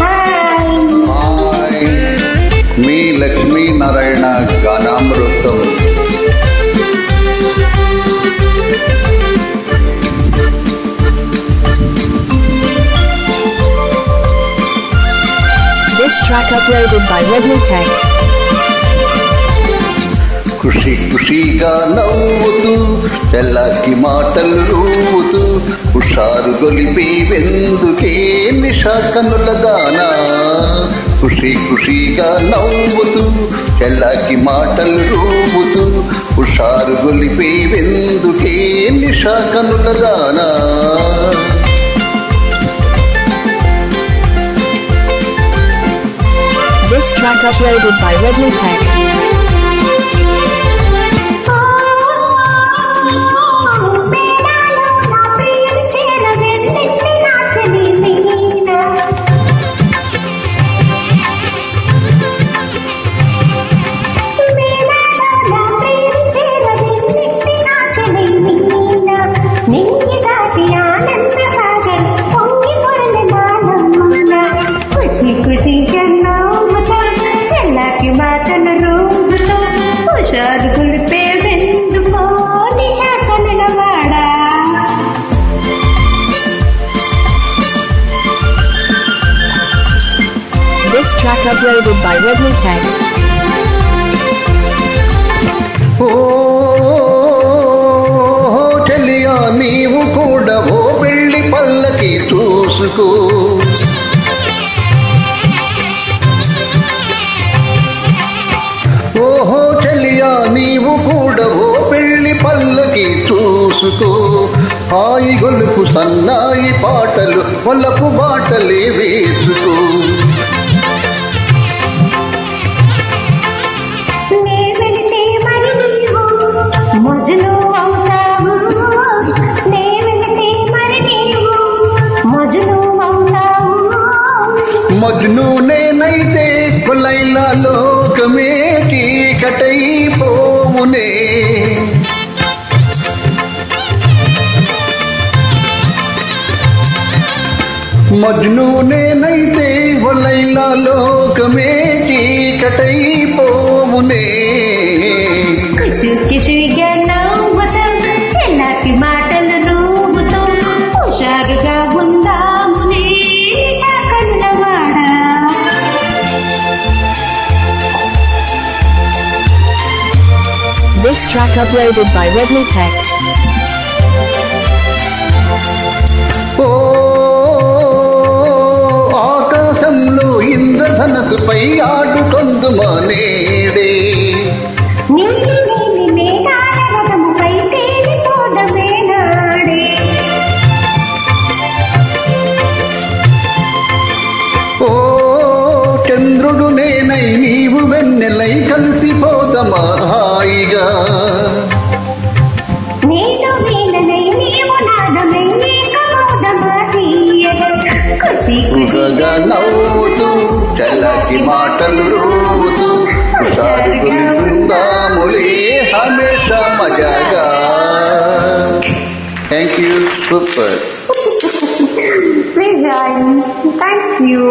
Hi, మీ లక్ష్మీనారాయణ గానామృతం. This track uploaded by Redmi Tech. ఖుషి ఖుషిగా నవ్వుతూ తెల్లకి మాటలు రూవుతూ హుషారు గొలిపి వెందుకే నిషా కనుల దానా. ఖుషి ఖుషిగా నవ్వుతూ తెల్లకి మాటలు రూవుతూ హుషారు గొలిపి వెందుకే నిషా కనుల దానా. This track uploaded by Redmi Tech. This track uploaded by Redmi Tech. ఓ చెలియా నీవు కూడా ఓ పెళ్లి పల్లకి చూసుకో. ఓహో చెలియా నీవు కూడా ఓ పెళ్లి పల్లకి చూసుకో. హాయి గొలుపు సన్నాయి పాటలు పొలపు బాటలే వేసుకో. మజ్ను నేనైతే లైలా లోకమే చీకటైపోవునే. మజ్ను నేనైతే లైలా లోకమే చీకటైపోవునే. చెల్లకి మాటలు రూపుతో హుషారుగా ఉందామునే నిషా కన్నవాడా. This track uploaded by Redmi Tech. ఓ ఆకాశంలో ఇంద్రధనస్సుపై ఆడుకొందుమా నేడే. ఓ చంద్రుడు నేనై నీవు వెన్నెలై కలిసిపోదమా హాయిగా. ఖుషిగా నవ్వుతూ చల్లకి మాటలు రూవుతూ హుషారు గొలుపుందాములే హమేషా మజాగా. Thank you, super. Please join. Thank you.